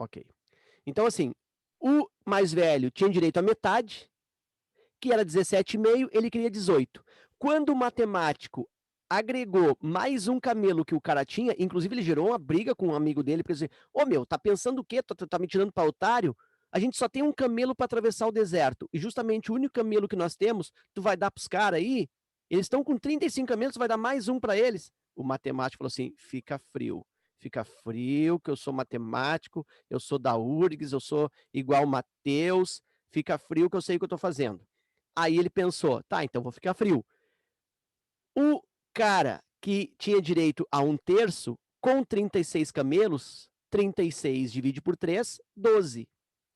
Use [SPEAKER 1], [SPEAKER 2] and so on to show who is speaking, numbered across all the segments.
[SPEAKER 1] Ok. Então, assim, o mais velho tinha direito à metade, que era 17,5, ele queria 18. Quando o matemático agregou mais um camelo que o cara tinha, inclusive ele gerou uma briga com um amigo dele, porque assim, ô meu, tá pensando o quê? Tá me tirando para otário? A gente só tem um camelo para atravessar o deserto, e justamente o único camelo que nós temos, tu vai dar pros caras aí? Eles estão com 35 camelos, tu vai dar mais um para eles? O matemático falou assim, fica frio, que eu sou matemático, eu sou da URGS, eu sou igual o Mateus, fica frio que eu sei o que eu tô fazendo. Aí ele pensou, tá, então vou ficar frio. O cara que tinha direito a 1/3, com 36 camelos, 36 divide por 3, 12.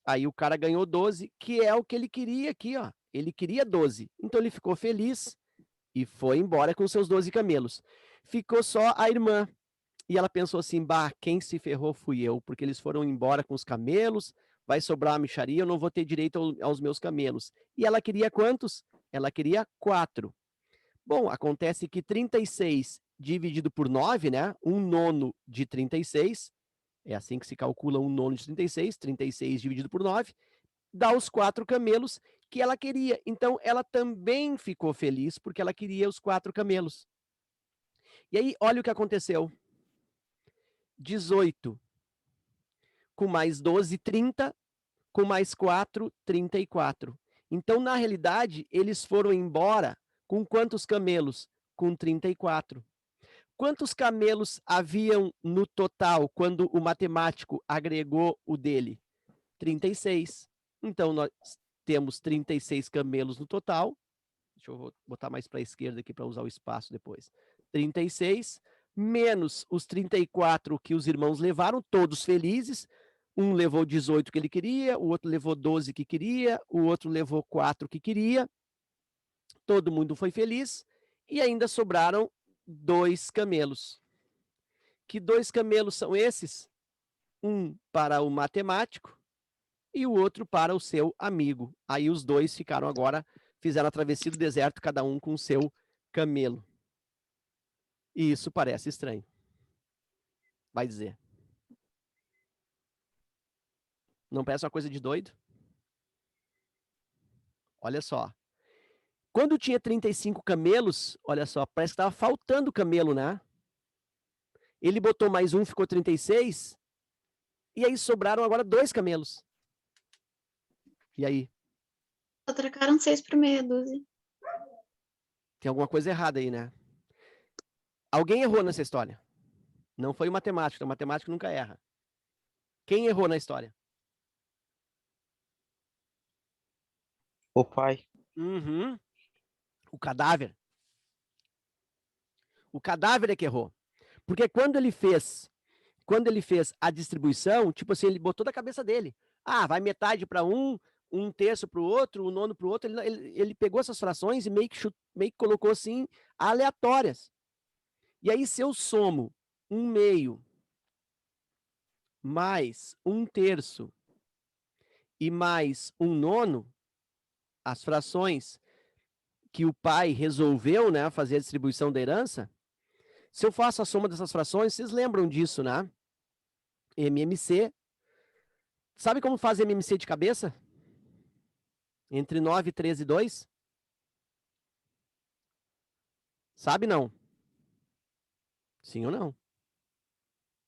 [SPEAKER 1] Aí o cara ganhou 12, que é o que ele queria aqui, ó. Ele queria 12. Então ele ficou feliz e foi embora com seus 12 camelos. Ficou só a irmã. E ela pensou assim, bah, quem se ferrou fui eu, porque eles foram embora com os camelos, vai sobrar uma mixaria, eu não vou ter direito aos meus camelos. E ela queria quantos? Ela queria 4. Bom, acontece que 36 dividido por 9, né? 1/9 de 36, é assim que se calcula 1/9 de 36, 36 dividido por 9, dá os 4 camelos que ela queria. Então, ela também ficou feliz porque ela queria os 4 camelos. E aí, olha o que aconteceu. 18 com mais 12, 30, com mais 4, 34. Então, na realidade, eles foram embora com quantos camelos? Com 34. Quantos camelos haviam no total quando o matemático agregou o dele? 36. Então, nós temos 36 camelos no total. Deixa eu botar mais para a esquerda aqui para usar o espaço depois. 36, menos os 34 que os irmãos levaram, todos felizes. Um levou 18 que ele queria, o outro levou 12 que queria, o outro levou 4 que queria. Todo mundo foi feliz e ainda sobraram 2 camelos. Que 2 camelos são esses? Um para o matemático e o outro para o seu amigo. Aí os dois ficaram agora, fizeram a travessia do deserto, cada um com o seu camelo. E isso parece estranho. Vai dizer. Não parece uma coisa de doido? Olha só. Quando tinha 35 camelos, olha só, parece que estava faltando camelo, né? Ele botou mais um, ficou 36, e aí sobraram agora 2 camelos. E aí?
[SPEAKER 2] Só trocaram 6 por meia dúzia.
[SPEAKER 1] Tem alguma coisa errada aí, né? Alguém errou nessa história. Não foi o matemático nunca erra. Quem errou na história?
[SPEAKER 3] O pai.
[SPEAKER 1] Uhum. O cadáver. O cadáver é que errou. Porque quando ele fez a distribuição, tipo assim, ele botou da cabeça dele. Ah, vai metade para um, 1/3 para o outro, 1/9 para o outro. Ele pegou essas frações e meio que colocou assim, aleatórias. E aí, se eu somo 1/2 mais 1/3 e mais 1/9, as frações que o pai resolveu, né, fazer a distribuição da herança, se eu faço a soma dessas frações, vocês lembram disso, né? MMC. Sabe como faz MMC de cabeça? Entre 9, 13 e 2? Sabe não? Sim ou não?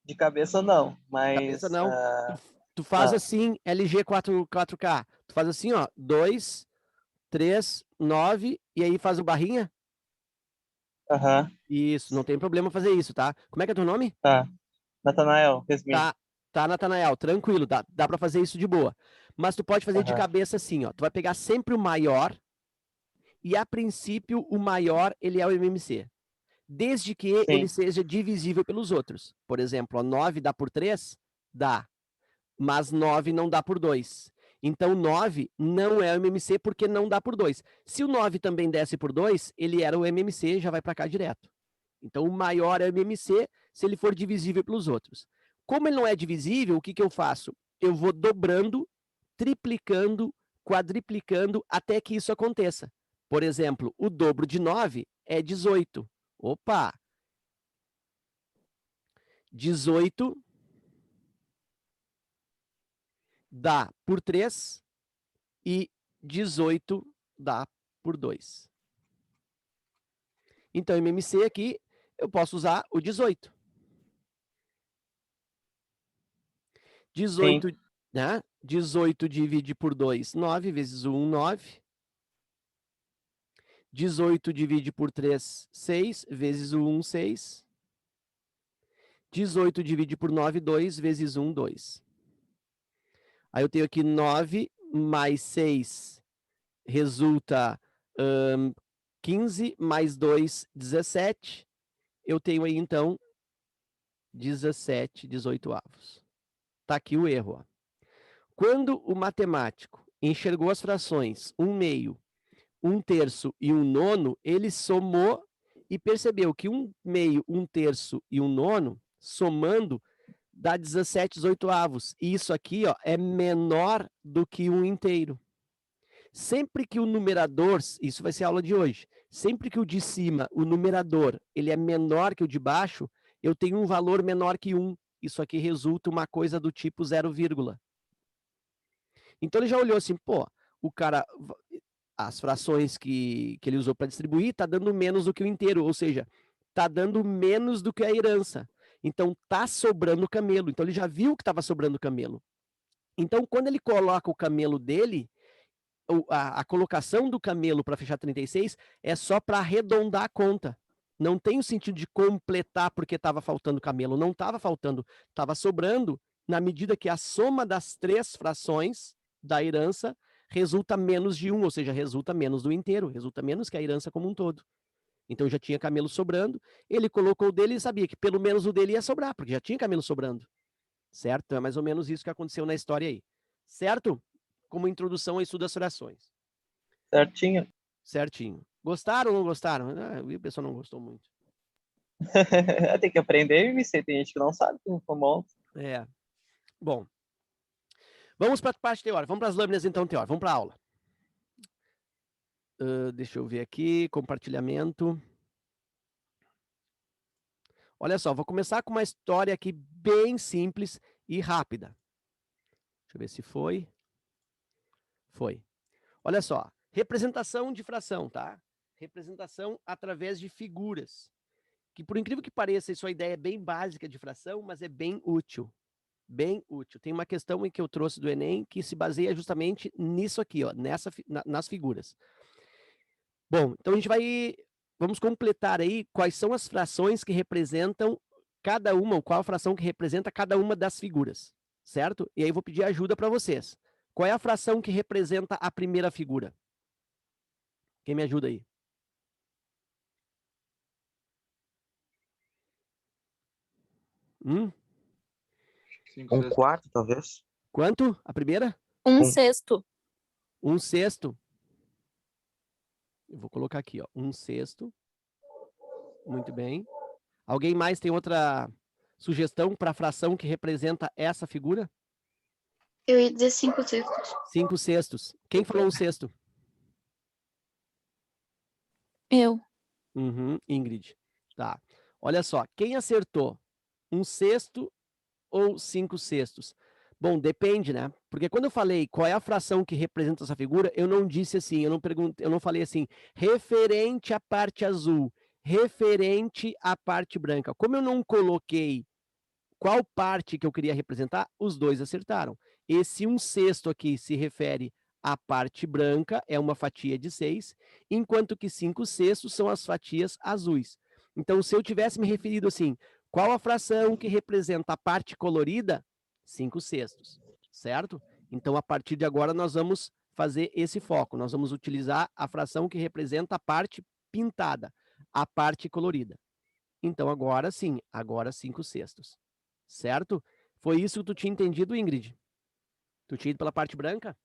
[SPEAKER 3] De cabeça não,
[SPEAKER 1] Cabeça
[SPEAKER 3] mas.
[SPEAKER 1] não. Tu faz
[SPEAKER 3] Não.
[SPEAKER 1] assim, LG 4K. Tu faz assim, ó, 2, 3, 9, e aí faz o barrinha?
[SPEAKER 3] Aham.
[SPEAKER 1] Isso, não tem problema fazer isso, tá? Como é que é teu nome?
[SPEAKER 3] Tá. Natanael, Resmin.
[SPEAKER 1] Tá, Natanael, tranquilo, dá pra fazer isso de boa. Mas tu pode fazer de
[SPEAKER 3] Aham.
[SPEAKER 1] cabeça assim, ó. Tu vai pegar sempre o maior, e a princípio o maior, ele é o MMC. Desde que ele
[SPEAKER 3] Sim.
[SPEAKER 1] seja divisível pelos outros. Por exemplo, 9 dá por 3? Dá. Mas 9 não dá por 2. Então, 9 não é o MMC porque não dá por 2. Se o 9 também desse por 2, ele era o MMC, já vai para cá direto. Então, o maior é o MMC se ele for divisível pelos outros. Como ele não é divisível, o que eu faço? Eu vou dobrando, triplicando, quadriplicando até que isso aconteça. Por exemplo, o dobro de 9 é 18. Opa! 18 dá por 3 e 18 dá por 2. Então, MMC aqui, eu posso usar o 18. 18, né? 18 divide por 2, 9 vezes 1, 9. 18 divide por 3, 6 vezes o 1, 6. 18 divide por 9, 2 vezes 1, 2. Aí eu tenho aqui 9 mais 6 resulta 15, mais 2, 17. Eu tenho aí, então, 17 18avos. Está aqui o erro. Ó. Quando o matemático enxergou as frações 1/2, 1/3 e 1/9, ele somou e percebeu que 1/2, 1/3 e 1/9, somando, dá 17 18avos. E isso aqui, ó, é menor do que 1 inteiro. Sempre que o numerador, isso vai ser a aula de hoje, sempre que o de cima, o numerador, ele é menor que o de baixo, eu tenho um valor menor que 1. Isso aqui resulta uma coisa do tipo 0, então ele já olhou assim, pô, o cara, as frações que ele usou para distribuir está dando menos do que o inteiro, ou seja, está dando menos do que a herança. Então está sobrando camelo. Então ele já viu que estava sobrando camelo. Então quando ele coloca o camelo dele, a colocação do camelo para fechar 36 é só para arredondar a conta. Não tem o sentido de completar porque estava faltando camelo. Não estava faltando, estava sobrando na medida que a soma das 3 frações da herança resulta menos de 1, ou seja, resulta menos do inteiro, resulta menos que a herança como um todo. Então já tinha camelo sobrando, ele colocou o dele e sabia que pelo menos o dele ia sobrar, porque já tinha camelo sobrando. Certo? É mais ou menos isso que aconteceu na história aí. Certo? Como introdução ao estudo das frações.
[SPEAKER 3] Certinho.
[SPEAKER 1] Certinho. Gostaram ou não gostaram? O pessoal não gostou muito.
[SPEAKER 3] Tem que aprender, MMC. Tem gente que não sabe como foi bom.
[SPEAKER 1] É. Bom. Vamos para a parte teórica. Vamos para as lâminas, então, teóricas. Vamos para a aula. Deixa eu ver aqui. Compartilhamento. Olha só, vou começar com uma história aqui bem simples e rápida. Deixa eu ver se foi. Foi. Olha só. Representação de fração, tá? Representação através de figuras. Que, por incrível que pareça, isso é uma ideia bem básica de fração, mas é bem útil. Bem útil. Tem uma questão em que eu trouxe do Enem que se baseia justamente nisso aqui, ó, nas figuras. Bom, então a gente vamos completar aí quais são as frações que representam cada uma, qual a fração que representa cada uma das figuras, certo? E aí eu vou pedir ajuda para vocês. Qual é a fração que representa a primeira figura? Quem me ajuda aí?
[SPEAKER 3] Um quarto, talvez.
[SPEAKER 1] Quanto? A primeira?
[SPEAKER 2] 1/6.
[SPEAKER 1] 1/6. Eu vou colocar aqui, ó, 1/6. Muito bem. Alguém mais tem outra sugestão para a fração que representa essa figura?
[SPEAKER 2] Eu ia dizer 5/6.
[SPEAKER 1] 5/6. Quem falou 1/6?
[SPEAKER 2] Eu.
[SPEAKER 1] Ingrid. Tá. Olha só, quem acertou? 1/6 ou 5/6? Bom, depende, né? Porque quando eu falei qual é a fração que representa essa figura, eu não disse assim, eu não falei assim, referente à parte azul, referente à parte branca. Como eu não coloquei qual parte que eu queria representar, os dois acertaram. Esse 1/6 aqui se refere à parte branca, é uma fatia de 6, enquanto que 5/6 são as fatias azuis. Então, se eu tivesse me referido assim, qual a fração que representa a parte colorida? 5/6, certo? Então, a partir de agora, nós vamos fazer esse foco. Nós vamos utilizar a fração que representa a parte pintada, a parte colorida. Então, agora sim, agora 5/6. Certo? Foi isso que tu tinha entendido, Ingrid? Tu tinha ido pela parte branca?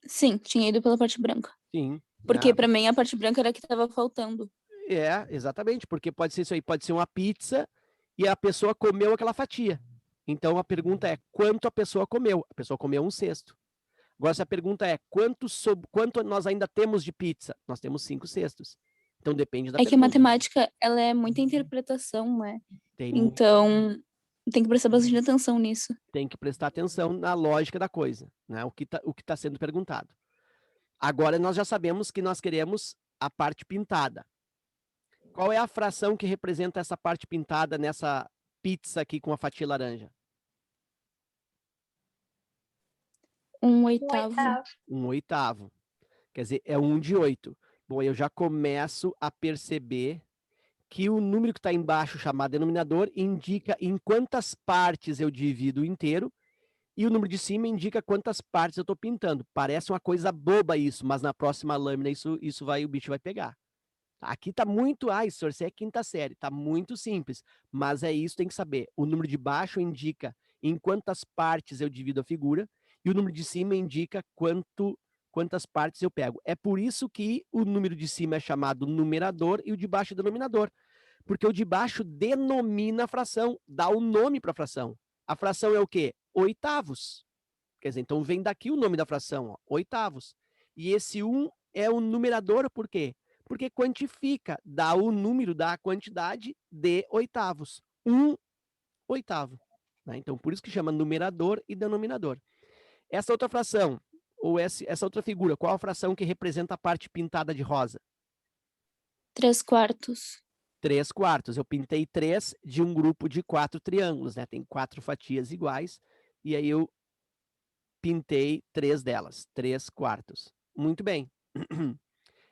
[SPEAKER 2] Sim, tinha ido pela parte branca.
[SPEAKER 1] Sim.
[SPEAKER 2] Porque para mim a parte branca era a que estava faltando.
[SPEAKER 1] Exatamente, porque pode ser isso aí, pode ser uma pizza e a pessoa comeu aquela fatia. Então a pergunta é, quanto a pessoa comeu? A pessoa comeu 1/6. Agora, se a pergunta é, quanto nós ainda temos de pizza? Nós temos 5/6. Então depende da pergunta.
[SPEAKER 2] É que a matemática, ela é muita interpretação, né?
[SPEAKER 1] Tem
[SPEAKER 2] Então, Tem que prestar bastante atenção nisso.
[SPEAKER 1] Tem que prestar atenção na lógica da coisa, né? O que tá sendo perguntado. Agora nós já sabemos que nós queremos a parte pintada. Qual é a fração que representa essa parte pintada nessa pizza aqui com a fatia laranja?
[SPEAKER 2] 1/8.
[SPEAKER 1] 1/8. Quer dizer, é 1 de 8. Bom, eu já começo a perceber que o número que está embaixo, chamado denominador, indica em quantas partes eu divido o inteiro, e o número de cima indica quantas partes eu estou pintando. Parece uma coisa boba isso, mas na próxima lâmina o bicho vai pegar. Aqui está muito, senhor, você é quinta série, está muito simples, mas é isso, tem que saber. O número de baixo indica em quantas partes eu divido a figura, e o número de cima indica quantas partes eu pego. É por isso que o número de cima é chamado numerador e o de baixo é denominador. Porque o de baixo denomina a fração, dá o nome para a fração. A fração é o quê? Oitavos. Quer dizer, então vem daqui o nome da fração, ó, oitavos. E esse 1 é o numerador, por quê? Porque quantifica, dá o número da quantidade de oitavos. 1/8. Né? Então, por isso que chama numerador e denominador. Essa outra fração, ou essa outra figura, qual a fração que representa a parte pintada de rosa?
[SPEAKER 2] 3/4.
[SPEAKER 1] 3/4. Eu pintei 3 de um grupo de 4 triângulos, né? Tem 4 fatias iguais, e aí eu pintei 3 delas, 3/4. Muito bem.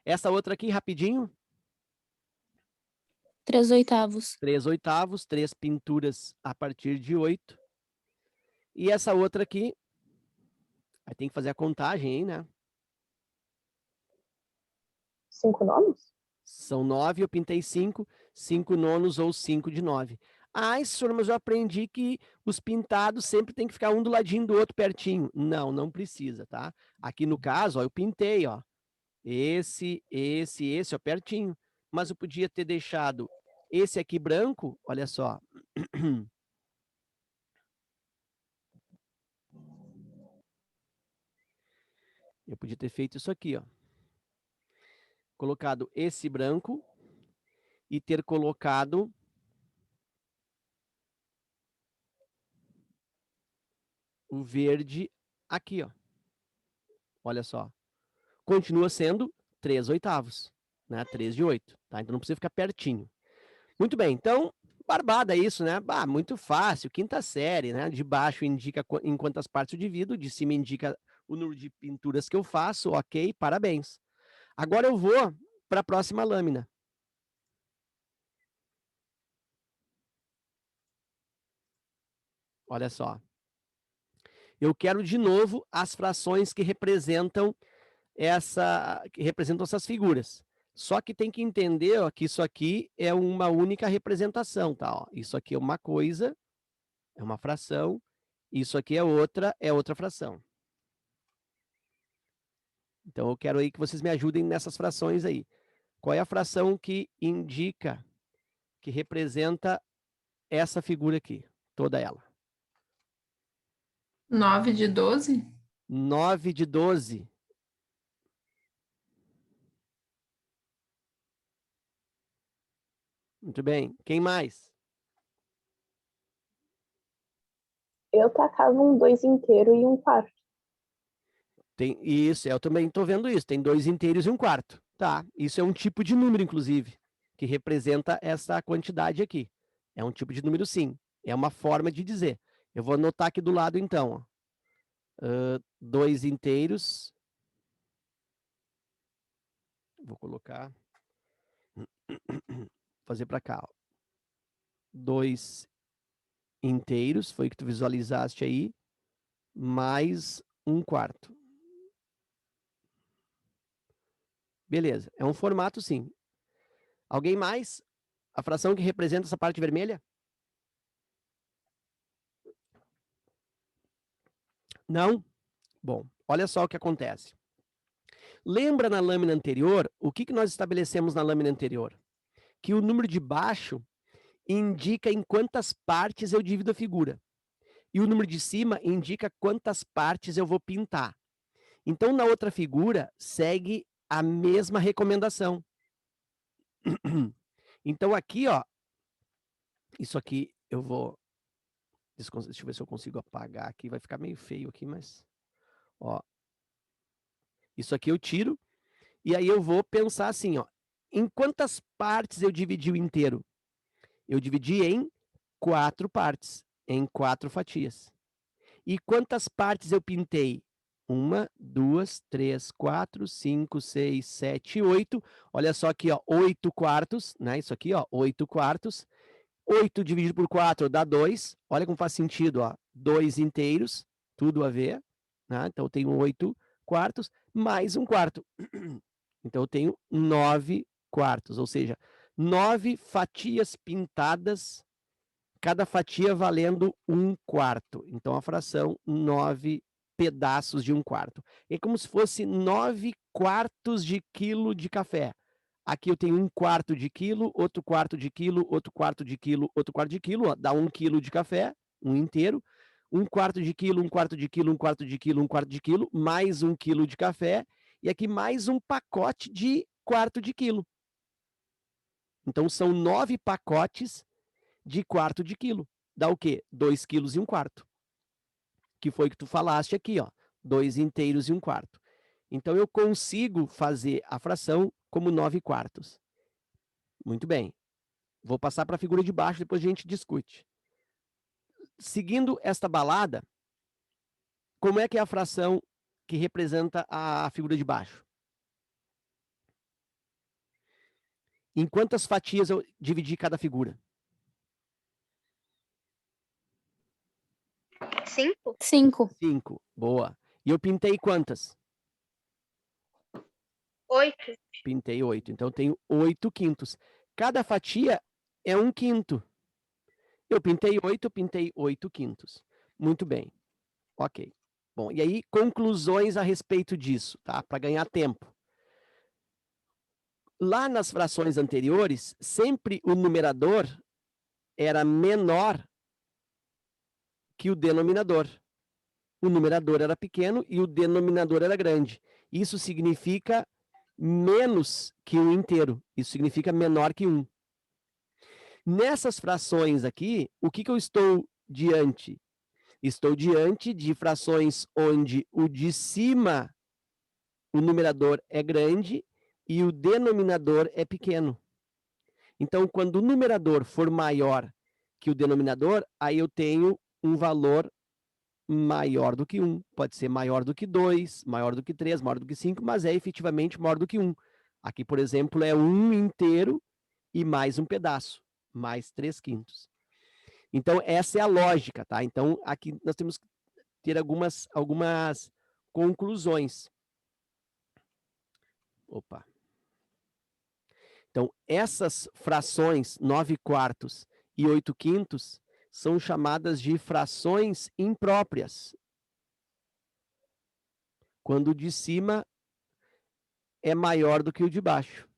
[SPEAKER 1] Essa outra aqui, rapidinho.
[SPEAKER 2] 3/8.
[SPEAKER 1] 3/8, 3 pinturas a partir de 8. E essa outra aqui, aí tem que fazer a contagem aí, né?
[SPEAKER 4] 5 nonos?
[SPEAKER 1] São 9, eu pintei 5, 5 nonos ou 5 de 9. Senhor, mas eu aprendi que os pintados sempre tem que ficar um do ladinho do outro pertinho. Não, não precisa, tá? Aqui no caso, ó, eu pintei, ó, esse, ó, pertinho. Mas eu podia ter deixado esse aqui branco, olha só. Eu podia ter feito isso aqui, ó. Colocado esse branco e ter colocado o verde aqui, ó. Olha só. Continua sendo 3/8, né? 3 de 8, tá? Então não precisa ficar pertinho. Muito bem, então, barbada isso, né? Muito fácil, quinta série, né? De baixo indica em quantas partes eu divido, de cima indica o número de pinturas que eu faço, ok, parabéns. Agora eu vou para a próxima lâmina. Olha só. Eu quero de novo as frações que representam essas figuras. Só que tem que entender, ó, que isso aqui é uma única representação, tá? Ó, isso aqui é uma coisa, é uma fração, isso aqui é outra fração. Então eu quero aí que vocês me ajudem nessas frações aí. Qual é a fração que indica, que representa essa figura aqui, toda ela?
[SPEAKER 5] 9 de 12?
[SPEAKER 1] 9 de 12. Muito bem. Quem mais?
[SPEAKER 4] Eu tacava um 2 inteiro e um quarto.
[SPEAKER 1] Isso, eu também estou vendo isso. Tem 2 inteiros e um quarto. Tá, isso é um tipo de número, inclusive, que representa essa quantidade aqui. É um tipo de número, sim. É uma forma de dizer. Eu vou anotar aqui do lado, então. 2 inteiros. Vou colocar. Fazer para cá. 2 inteiros, foi o que tu visualizaste aí, mais um quarto. Beleza, é um formato, sim. Alguém mais? A fração que representa essa parte vermelha? Não? Bom, olha só o que acontece. Lembra na lâmina anterior, o que nós estabelecemos na lâmina anterior? Que o número de baixo indica em quantas partes eu divido a figura. E o número de cima indica quantas partes eu vou pintar. Então, na outra figura, segue a mesma recomendação. Então, aqui, ó, isso aqui eu vou Deixa eu ver se eu consigo apagar aqui. Vai ficar meio feio aqui, mas... Ó. Isso aqui eu tiro. E aí eu vou pensar assim, ó. Em quantas partes eu dividi o inteiro? Eu dividi em 4 partes, em 4 fatias. E quantas partes eu pintei? 1, 2, 3, 4, 5, 6, 7, 8. Olha só aqui, ó, 8 quartos, né? Isso aqui, ó, 8 quartos. 8 dividido por 4 dá 2. Olha como faz sentido, ó. 2 inteiros, tudo a ver, né? Então eu tenho 8 quartos mais um quarto. Então eu tenho 9 quartos, ou seja, 9 fatias pintadas, cada fatia valendo 1 quarto. Então a fração 9 pedaços de 1 quarto. É como se fosse 9 quartos de quilo de café. Aqui eu tenho 1 quarto de quilo, outro quarto de quilo, outro quarto de quilo, outro quarto de quilo, ó, dá 1 quilo de café, um inteiro. 1 quarto de quilo, 1 quarto de quilo, 1 quarto de quilo, 1 quarto de quilo, mais 1 quilo de café, e aqui mais um pacote de quarto de quilo. Então são 9 pacotes de quarto de quilo. Dá o quê? 2 quilos e 1 quarto. Que foi que tu falaste aqui, ó. 2 inteiros e 1 quarto. Então eu consigo fazer a fração como 9 quartos. Muito bem. Vou passar para a figura de baixo, depois a gente discute. Seguindo esta balada, como é que é a fração que representa a figura de baixo? Em quantas fatias eu dividi cada figura?
[SPEAKER 5] 5?
[SPEAKER 2] 5.
[SPEAKER 1] 5. Boa. E eu pintei quantas?
[SPEAKER 5] 8?
[SPEAKER 1] Pintei 8. Então eu tenho 8 quintos. Cada fatia é 1 quinto. Eu pintei 8, eu pintei 8 quintos. Muito bem. Ok. Bom, e aí, conclusões a respeito disso, tá? Para ganhar tempo. Lá nas frações anteriores, sempre o numerador era menor que o denominador. O numerador era pequeno e o denominador era grande. Isso significa menos que um inteiro. Isso significa menor que 1. Nessas frações aqui, o que eu estou diante? Estou diante de frações onde o de cima, o numerador é grande e o denominador é pequeno. Então, quando o numerador for maior que o denominador, aí eu tenho um valor maior do que 1. Pode ser maior do que 2, maior do que 3, maior do que 5, mas é efetivamente maior do que 1. Aqui, por exemplo, é 1 inteiro e mais um pedaço, mais 3 quintos. Então, essa é a lógica, tá? Então, aqui nós temos que ter algumas conclusões. Opa. Então, essas frações, 9 quartos e 8 quintos, são chamadas de frações impróprias. Quando o de cima é maior do que o de baixo.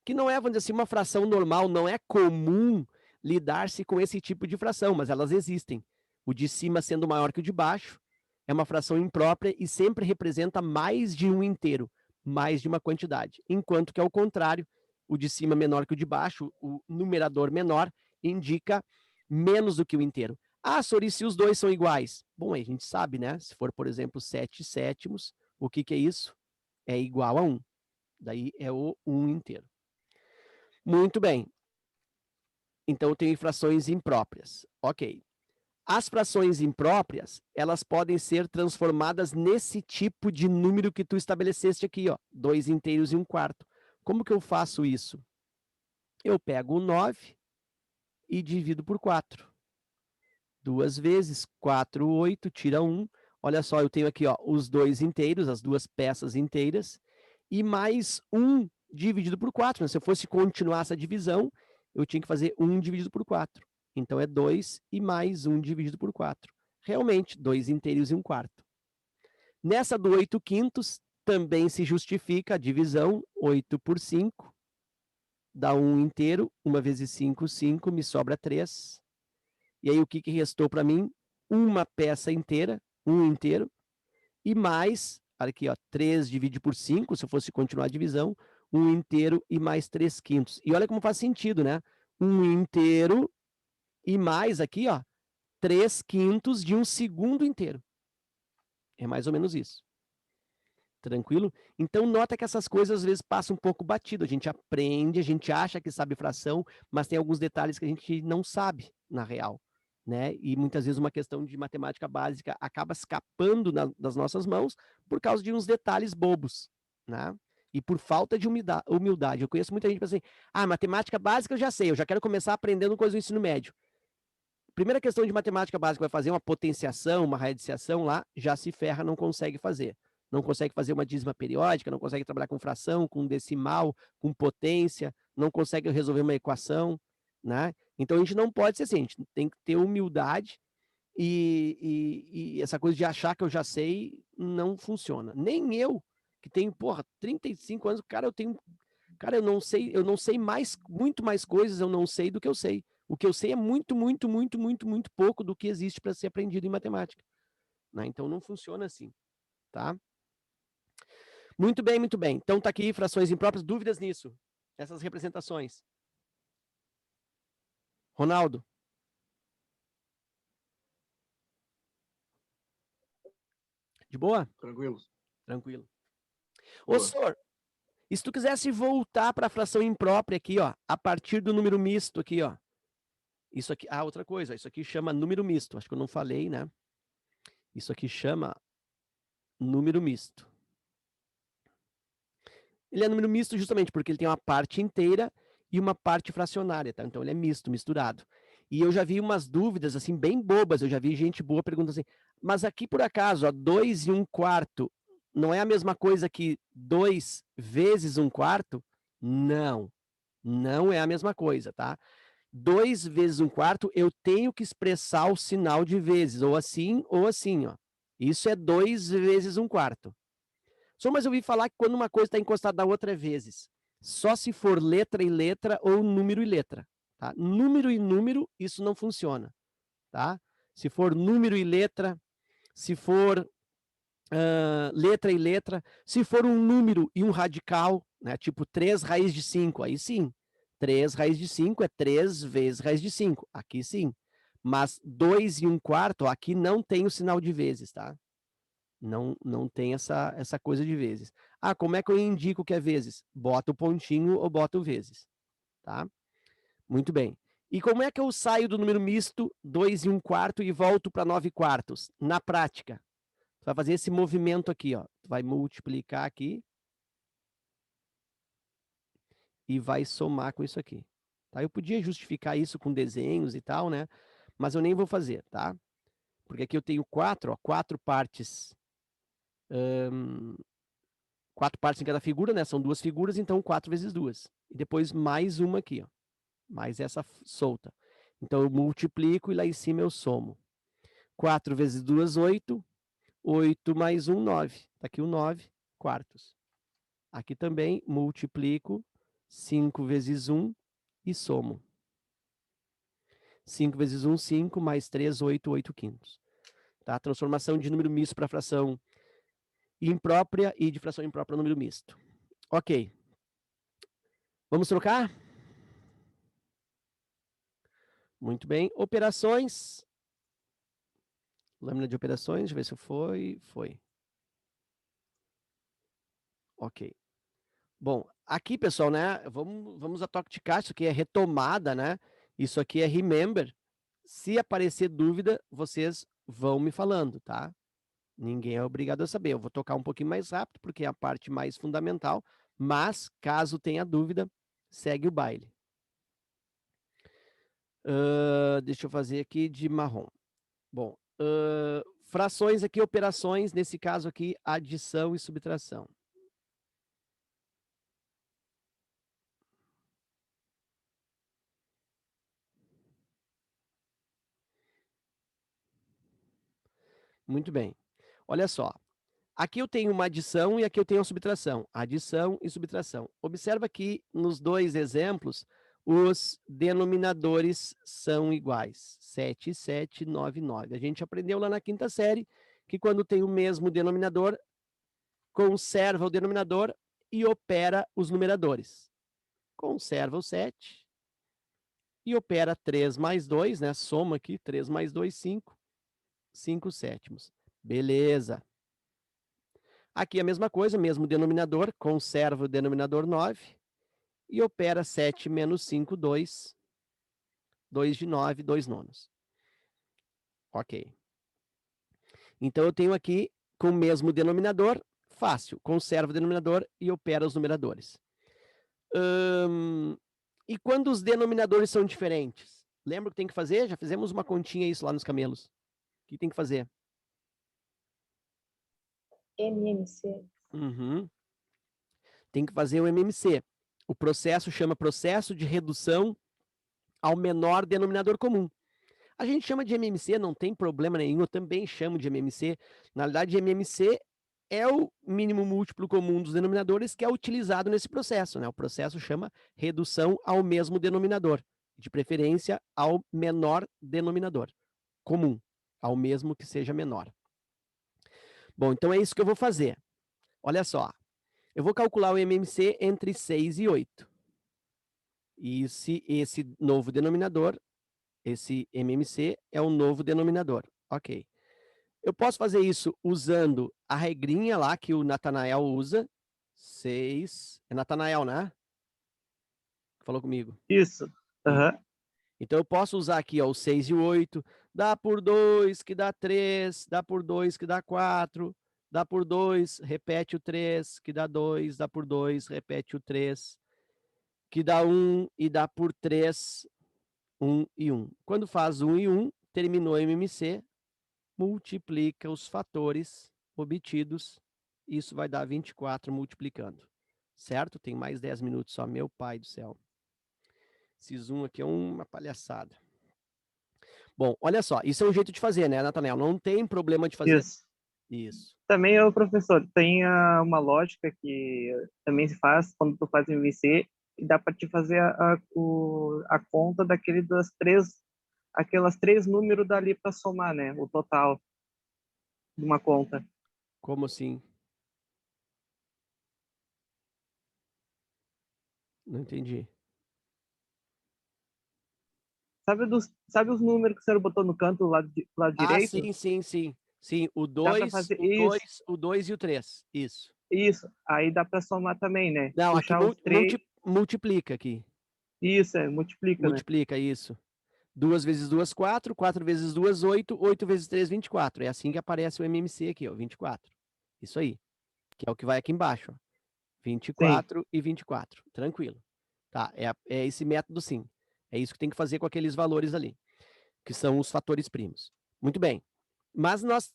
[SPEAKER 1] Que não é, vamos dizer assim, uma fração normal, não é comum lidar-se com esse tipo de fração, mas elas existem. O de cima sendo maior que o de baixo é uma fração imprópria e sempre representa mais de um inteiro, mais de uma quantidade. Enquanto que, ao contrário, o de cima menor que o de baixo, o numerador menor, indica menos do que o inteiro. Ah, Sori, se os dois são iguais. Bom, aí a gente sabe, né? Se for, por exemplo, 7 sétimos, o que é isso? É igual a 1. Daí é o 1 inteiro. Muito bem. Então, eu tenho frações impróprias. Ok. As frações impróprias, elas podem ser transformadas nesse tipo de número que tu estabeleceste aqui, ó, 2 inteiros e 1 quarto. Como que eu faço isso? Eu pego o 9 e divido por 4. 2 vezes, 4, 8, tira 1. Olha só, eu tenho aqui, ó, os 2 inteiros, as 2 peças inteiras, e mais 1 dividido por 4. Se eu fosse continuar essa divisão, eu tinha que fazer 1 dividido por 4. Então, é 2 e mais 1 dividido por 4. Realmente, 2 inteiros e 1 quarto. Nessa do 8 quintos, também se justifica a divisão. 8 por 5, dá 1 inteiro. 1 vezes 5, 5, me sobra 3. E aí, o que restou para mim? Uma peça inteira, 1 inteiro, e mais, olha aqui, ó, 3 divide por 5, se eu fosse continuar a divisão, 1 inteiro e mais 3 quintos. E olha como faz sentido, né? 1 inteiro e mais aqui, ó, 3/5 de um segundo inteiro. É mais ou menos isso. Tranquilo? Então, nota que essas coisas às vezes passam um pouco batido. A gente aprende, a gente acha que sabe fração, mas tem alguns detalhes que a gente não sabe, na real. Né? E muitas vezes uma questão de matemática básica acaba escapando das nossas mãos por causa de uns detalhes bobos. Né? E por falta de humildade. Eu conheço muita gente que pensa assim, matemática básica eu já sei, eu já quero começar aprendendo coisa do ensino médio. Primeira questão de matemática básica, vai fazer uma potenciação, uma radiciação lá, já se ferra, não consegue fazer. Não consegue fazer uma dízima periódica, não consegue trabalhar com fração, com decimal, com potência, não consegue resolver uma equação, né? Então a gente não pode ser assim, a gente tem que ter humildade e essa coisa de achar que eu já sei não funciona. Nem eu, que tenho, 35 anos, eu não sei muito mais coisas, eu não sei do que eu sei. O que eu sei é muito, muito, muito, muito, muito pouco do que existe para ser aprendido em matemática. Né? Então não funciona assim, tá? Muito bem, muito bem. Então tá aqui frações impróprias, dúvidas nisso? Essas representações. Ronaldo? De boa?
[SPEAKER 5] Tranquilo.
[SPEAKER 1] Tranquilo.
[SPEAKER 5] Boa.
[SPEAKER 1] Ô, senhor, e se tu quisesse voltar para a fração imprópria aqui, ó, a partir do número misto aqui, ó. Isso aqui, outra coisa, isso aqui chama número misto. Acho que eu não falei, né? Isso aqui chama número misto. Ele é número misto justamente porque ele tem uma parte inteira e uma parte fracionária, tá? Então ele é misto, misturado. E eu já vi umas dúvidas, assim, bem bobas, eu já vi gente boa perguntando assim, mas aqui por acaso, ó, 2 e 1/4 não é a mesma coisa que 2 vezes 1/4? Não, não é a mesma coisa, tá? 2 vezes 1/4, eu tenho que expressar o sinal de vezes, ou assim, ó. Isso é 2 vezes 1/4. Só mas eu ouvi falar que quando uma coisa está encostada na outra é vezes. Só se for letra e letra ou número e letra. Tá? Número e número, isso não funciona. Tá? Se for número e letra, se for letra e letra, se for um número e um radical, né, tipo 3 raiz de 5, aí sim. 3 raiz de 5 é 3 vezes raiz de 5, aqui sim. Mas 2 e 1/4, aqui não tem o sinal de vezes, tá? Não tem essa coisa de vezes. Como é que eu indico que é vezes? Bota o pontinho ou bota o vezes. Tá? Muito bem. E como é que eu saio do número misto 2 e 1/4 e volto para 9/4? Na prática, tu vai fazer esse movimento aqui, ó. Tu vai multiplicar aqui e vai somar com isso aqui. Tá? Eu podia justificar isso com desenhos e tal, né? Mas eu nem vou fazer, tá? Porque aqui eu tenho 4 partes. 4 partes em cada figura, né? São 2 figuras, então 4 vezes 2. E depois mais uma aqui, ó. Mais essa solta. Então eu multiplico e lá em cima eu somo. 4 vezes 2, 8. 8 mais 1, 9. Está aqui o 9/4. Aqui também multiplico 5 vezes 1 e somo. 5 vezes 1, 5, mais 3, 8, 8/5. Tá? Transformação de número misto para fração imprópria e de fração imprópria número misto. Ok. Vamos trocar? Muito bem. Operações. Lâmina de operações, deixa eu ver se foi. Foi. Ok. Bom, aqui, pessoal, né? Vamos a toque de caixa. Isso aqui é retomada, né? Isso aqui é remember. Se aparecer dúvida, vocês vão me falando, tá? Ninguém é obrigado a saber. Eu vou tocar um pouquinho mais rápido, porque é a parte mais fundamental. Mas, caso tenha dúvida, segue o baile. Deixa eu fazer aqui de marrom. Bom, frações aqui, operações, nesse caso aqui, adição e subtração. Muito bem. Olha só. Aqui eu tenho uma adição e aqui eu tenho uma subtração. Adição e subtração. Observa que nos dois exemplos, os denominadores são iguais. 7, 7, 9, 9. A gente aprendeu lá na quinta série que quando tem o mesmo denominador, conserva o denominador e opera os numeradores. Conserva o 7 e opera 3 mais 2, né? Soma aqui, 3 mais 2, 5. 5 sétimos. Beleza. Aqui a mesma coisa, mesmo denominador, conserva o denominador 9 e opera 7 menos 5, 2. 2 de 9, 2 nonos. Ok. Então eu tenho aqui, com o mesmo denominador, fácil, conserva o denominador e opera os numeradores. E quando os denominadores são diferentes? Lembra o que tem que fazer? Já fizemos uma continha isso lá nos camelos. O que tem que fazer?
[SPEAKER 4] MMC.
[SPEAKER 1] Uhum. Tem que fazer o MMC. O processo chama processo de redução ao menor denominador comum. A gente chama de MMC, não tem problema nenhum, eu também chamo de MMC. Na verdade, MMC é o mínimo múltiplo comum dos denominadores que é utilizado nesse processo, né? O processo chama redução ao mesmo denominador, de preferência ao menor denominador comum, ao mesmo que seja menor. Bom, então é isso que eu vou fazer. Olha só, eu vou calcular o MMC entre 6 e 8. E esse novo denominador, esse MMC, é um novo denominador. Ok. Eu posso fazer isso usando a regrinha lá que o Natanael usa. 6. É Natanael, né? Falou comigo.
[SPEAKER 3] Isso. Aham.
[SPEAKER 1] Então eu posso usar aqui, ó, o 6 e o 8. Dá por 2, que dá 3. Dá por 2, que dá 4. Dá por 2, repete o 3, que dá 2. Dá por 2, repete o 3, que dá 1. E dá por 3, 1 e 1. Quando faz 1 e 1, terminou o MMC, multiplica os fatores obtidos, isso vai dar 24 multiplicando, certo? Tem mais 10 minutos só, meu pai do céu. Esse zoom aqui é uma palhaçada. Bom, olha só, isso é um jeito de fazer, né, Natanael? Não tem problema de fazer.
[SPEAKER 3] Isso.
[SPEAKER 1] Isso.
[SPEAKER 3] Também, professor, tem uma lógica que também se faz quando tu faz MMC e dá para te fazer a conta aquelas três números dali para somar, né? O total de uma conta.
[SPEAKER 1] Como assim? Não entendi.
[SPEAKER 3] Sabe os números que o senhor botou no canto lado direito?
[SPEAKER 1] Sim. Sim, o
[SPEAKER 3] Dá para
[SPEAKER 1] 2,
[SPEAKER 3] fazer
[SPEAKER 1] o
[SPEAKER 3] isso.
[SPEAKER 1] 2, o 2 e o 3. Isso.
[SPEAKER 3] Isso. Aí dá para somar também, né?
[SPEAKER 1] Não, aqui
[SPEAKER 3] Puxar os três.
[SPEAKER 1] multiplica aqui.
[SPEAKER 3] Isso, multiplica, né?
[SPEAKER 1] Multiplica, isso. 2 vezes 2, 4. 4 vezes 2, 8. 8 vezes 3, 24. É assim que aparece o MMC aqui, ó, 24. Isso aí. Que é o que vai aqui embaixo, ó. 24
[SPEAKER 3] Sim.
[SPEAKER 1] e 24. Tranquilo. Tá, é esse método sim. É isso que tem que fazer com aqueles valores ali, que são os fatores primos. Muito bem. Mas nós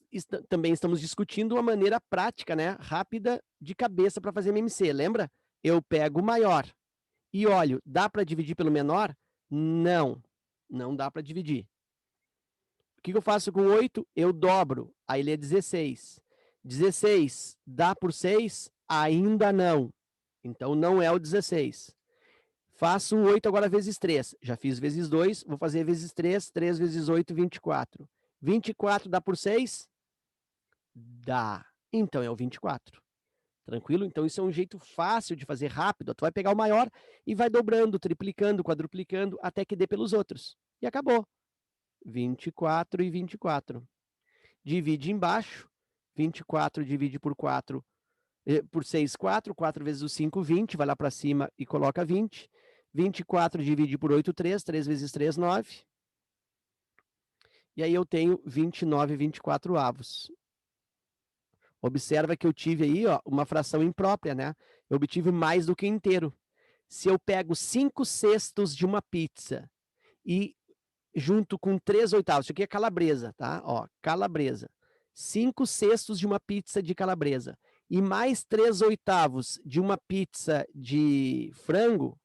[SPEAKER 1] também estamos discutindo uma maneira prática, né, rápida de cabeça para fazer MMC. Lembra? Eu pego o maior e olho, dá para dividir pelo menor? Não, não dá para dividir. O que eu faço com 8? Eu dobro, aí ele é 16. 16 dá por 6? Ainda não. Então não é o 16. Faço o 8 agora vezes 3. Já fiz vezes 2, vou fazer vezes 3. 3 vezes 8, 24. 24 dá por 6? Dá. Então é o 24. Tranquilo? Então isso é um jeito fácil de fazer rápido. Tu vai pegar o maior e vai dobrando, triplicando, quadruplicando, até que dê pelos outros. E acabou. 24 e 24. Divide embaixo. 24 divide por 4, por 6, 4. 4 vezes o 5, 20. Vai lá para cima e coloca 20. 24 divide por 8, 3. 3 vezes 3, 9. E aí eu tenho 29/24 avos. Observa que eu tive aí, ó, uma fração imprópria, né? Eu obtive mais do que inteiro. Se eu pego 5/6 de uma pizza e junto com 3/8, isso aqui é calabresa, tá? Ó, calabresa. 5/6 de uma pizza de calabresa e mais 3/8 de uma pizza de frango,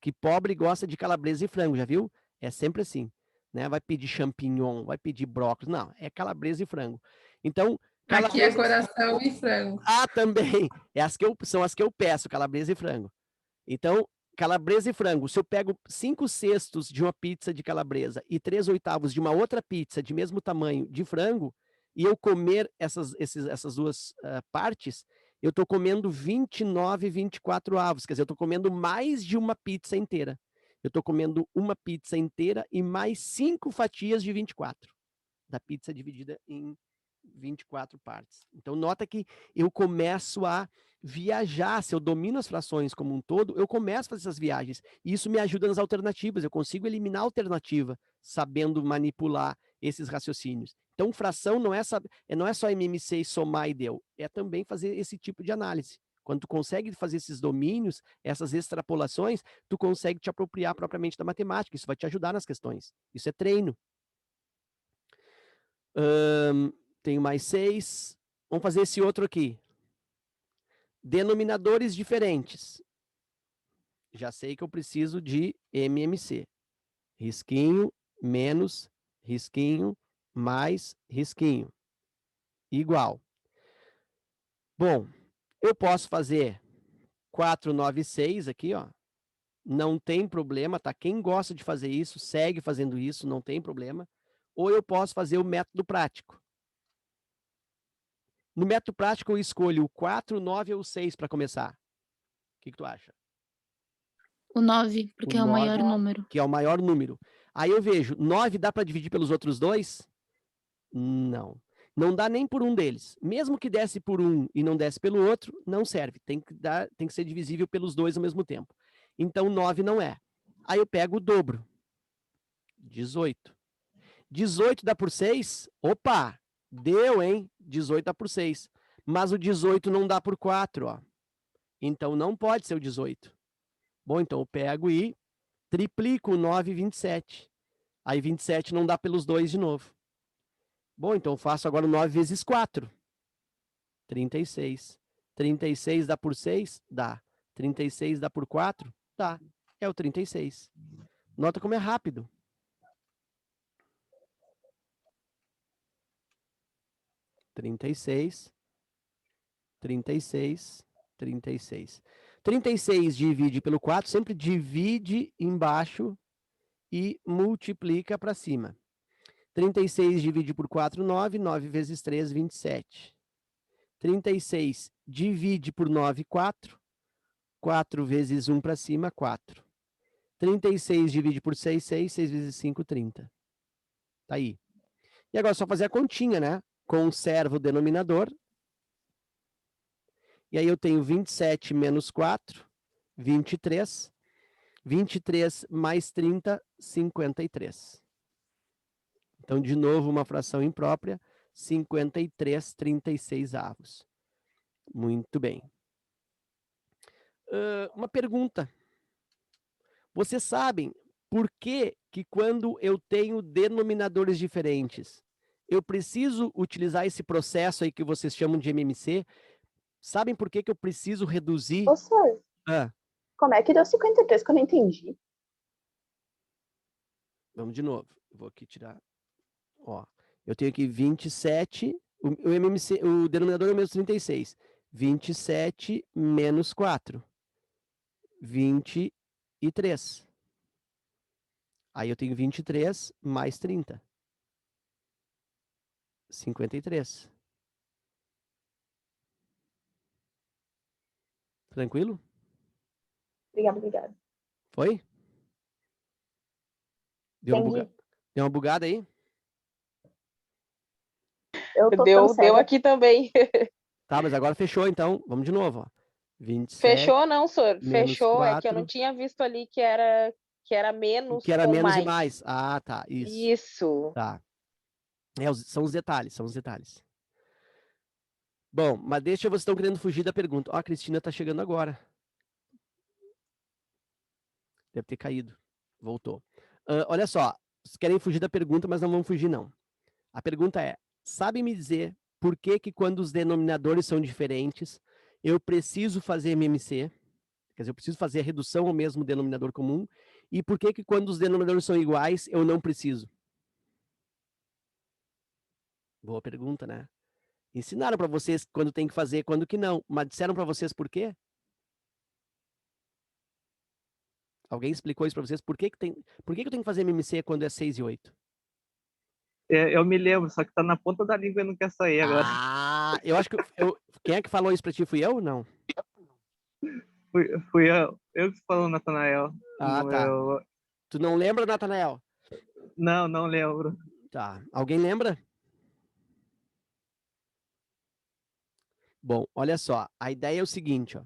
[SPEAKER 1] que pobre gosta de calabresa e frango, já viu? É sempre assim, né? Vai pedir champignon, vai pedir brócolis, não, é calabresa e frango. Então,
[SPEAKER 5] Aqui é coração e frango.
[SPEAKER 1] Ah, também. São as que eu peço, calabresa e frango. Então, calabresa e frango. Se eu pego 5/6 de uma pizza de calabresa e 3/8 de uma outra pizza de mesmo tamanho de frango, e eu comer essas duas partes, eu estou comendo 29/24 avos. Quer dizer, eu estou comendo mais de uma pizza inteira. eu estou comendo uma pizza inteira e mais 5 fatias de 24. Da pizza dividida em 24 partes. Então, nota que eu começo a viajar. Se eu domino as frações como um todo, eu começo a fazer essas viagens. E isso me ajuda nas alternativas. Eu consigo eliminar a alternativa, sabendo manipular esses raciocínios. Então, fração não é só MMC e somar e deu. É também fazer esse tipo de análise. Quando tu consegue fazer esses domínios, essas extrapolações, tu consegue te apropriar propriamente da matemática. Isso vai te ajudar nas questões. Isso é treino. Tenho mais 6. Vamos fazer esse outro aqui. Denominadores diferentes. Já sei que eu preciso de MMC. Risquinho, menos, risquinho, mais, risquinho. Igual. Bom, eu posso fazer 496 aqui, ó. Não tem problema, tá? Quem gosta de fazer isso, segue fazendo isso, não tem problema. Ou eu posso fazer o método prático. No método prático, eu escolho o 4, o 9 ou o 6 para começar. O que tu acha?
[SPEAKER 2] O 9, porque é o maior
[SPEAKER 1] 9,
[SPEAKER 2] número.
[SPEAKER 1] que é o maior número. Aí eu vejo, 9 dá para dividir pelos outros dois? Não. Não dá nem por um deles. Mesmo que desse por um e não desse pelo outro, não serve. Tem que ser divisível pelos dois ao mesmo tempo. Então, 9 não é. Aí eu pego o dobro. 18. 18 dá por 6? Opa! Deu, hein? 18 dá por 6. Mas o 18 não dá por 4, ó. Então, não pode ser o 18. Bom, então eu pego e triplico o 9 e 27. Aí 27 não dá pelos dois de novo. Bom, então eu faço agora o 9 vezes 4. 36. 36 dá por 6? Dá. 36 dá por 4? Dá. É o 36. Nota como é rápido. Trinta e seis, 36, 36. 36 divide pelo 4, sempre divide embaixo e multiplica para cima. 36 divide por 4, 9. 9 vezes 3, 27. 36 divide por 9, 4. 4 vezes 1 para cima, 4. 36 divide por 6, 6. 6 vezes 5, 30. Tá aí. E agora é só fazer a continha, né? Conservo o denominador. E aí eu tenho 27 menos 4, 23. 23 mais 30, 53. Então, de novo, uma fração imprópria, 53, 36 avos. Muito bem. Uma pergunta. Vocês sabem por que quando eu tenho denominadores diferentes, eu preciso utilizar esse processo aí que vocês chamam de MMC? Sabem por que eu preciso reduzir?
[SPEAKER 4] Ô, senhor,
[SPEAKER 1] Ah,
[SPEAKER 4] como é que deu 53 que eu não entendi?
[SPEAKER 1] vamos de novo. Vou aqui tirar. Ó, eu tenho aqui 27, o MMC, o denominador é o mesmo 36. 27 menos 4. 23. Aí eu tenho 23 mais 30. 53. Tranquilo?
[SPEAKER 4] Obrigada.
[SPEAKER 1] Foi?
[SPEAKER 4] Entendi.
[SPEAKER 1] Deu uma bugada aí?
[SPEAKER 4] Eu tô ficando
[SPEAKER 6] Deu
[SPEAKER 4] cega.
[SPEAKER 6] aqui também.
[SPEAKER 1] Tá, mas agora fechou, então. Vamos de novo, ó. 27
[SPEAKER 6] Fechou não, senhor.
[SPEAKER 1] menos
[SPEAKER 6] Fechou, é que eu
[SPEAKER 1] 4,
[SPEAKER 6] não tinha visto ali que era menos
[SPEAKER 1] que era
[SPEAKER 6] com
[SPEAKER 1] menos
[SPEAKER 6] mais.
[SPEAKER 1] e mais. Ah, tá, isso.
[SPEAKER 6] Isso.
[SPEAKER 1] Tá. São os detalhes, são os detalhes. Bom, mas deixa vocês estão querendo fugir da pergunta. Ó, a Cristina tá chegando agora. Deve ter caído. Voltou. Olha só, vocês querem fugir da pergunta, mas não vão fugir, não. A pergunta é, sabem me dizer por que quando os denominadores são diferentes, eu preciso fazer MMC? Quer dizer, eu preciso fazer a redução ao mesmo denominador comum? E por que quando os denominadores são iguais, eu não preciso? Boa pergunta, né? Ensinaram para vocês quando tem que fazer, quando que não, mas disseram para vocês por quê? Alguém explicou isso para vocês? Por que eu tenho que fazer MMC quando é 6 e 8?
[SPEAKER 3] Eu me lembro, só que tá na ponta da língua e não quer sair agora.
[SPEAKER 1] Ah, eu acho que quem é que falou isso para ti? Fui eu ou não?
[SPEAKER 3] Fui eu que falo, Natanael.
[SPEAKER 1] Ah, tá. Tu não lembra, Natanael?
[SPEAKER 3] Não lembro.
[SPEAKER 1] Tá. Alguém lembra? Bom, olha só. A ideia é o seguinte, ó.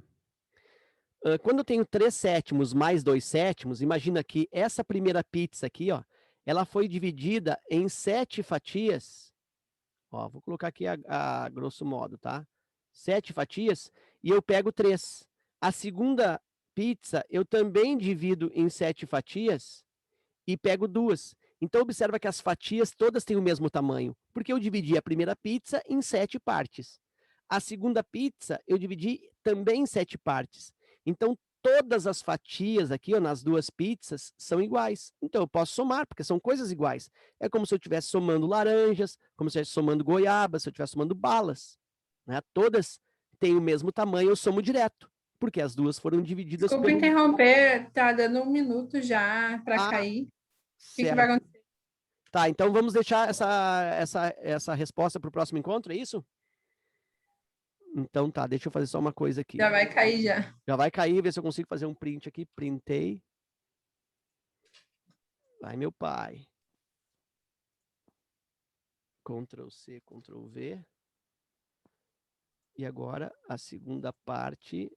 [SPEAKER 1] Quando eu tenho 3/7 mais 2/7, imagina que essa primeira pizza aqui, ó, ela foi dividida em 7 fatias. Ó, vou colocar aqui a grosso modo, tá? 7 fatias e eu pego 3. A segunda pizza eu também divido em 7 fatias e pego 2. Então observa que as fatias todas têm o mesmo tamanho, porque eu dividi a primeira pizza em 7 partes. A segunda pizza eu dividi também em 7 partes. Então todas as fatias aqui, ó, nas duas pizzas são iguais. Então eu posso somar, porque são coisas iguais. É como se eu estivesse somando laranjas, como se eu estivesse somando goiabas, se eu estivesse somando balas. Né? Todas têm o mesmo tamanho, eu somo direto, porque as duas foram divididas
[SPEAKER 5] Desculpa
[SPEAKER 1] pelo...
[SPEAKER 5] interromper, tá dando 1 minuto já para
[SPEAKER 1] Ah,
[SPEAKER 5] cair. O que
[SPEAKER 1] certo.
[SPEAKER 5] vai acontecer?
[SPEAKER 1] Tá, então vamos deixar essa resposta para o próximo encontro, é isso? Então tá, deixa eu fazer só uma coisa aqui.
[SPEAKER 5] Já vai cair já.
[SPEAKER 1] Já vai cair, ver se eu consigo fazer um print aqui. Printei. Vai, meu pai. Ctrl C, Ctrl V. E agora a segunda parte.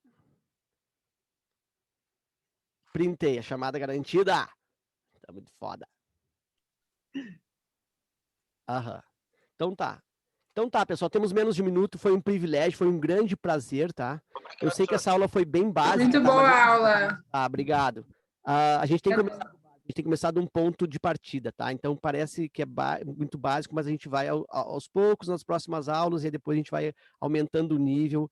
[SPEAKER 1] Printei, a chamada garantida. Tá muito foda. Aham. Então tá, pessoal, temos menos de 1 minuto, foi um privilégio, foi um grande prazer, tá? Eu sei que essa aula foi bem básica.
[SPEAKER 5] Muito
[SPEAKER 1] tá?
[SPEAKER 5] boa a aula.
[SPEAKER 1] Ah, obrigado. A gente tem que começar de um ponto de partida, tá? Então parece que é muito básico, mas a gente vai aos poucos nas próximas aulas e depois a gente vai aumentando o nível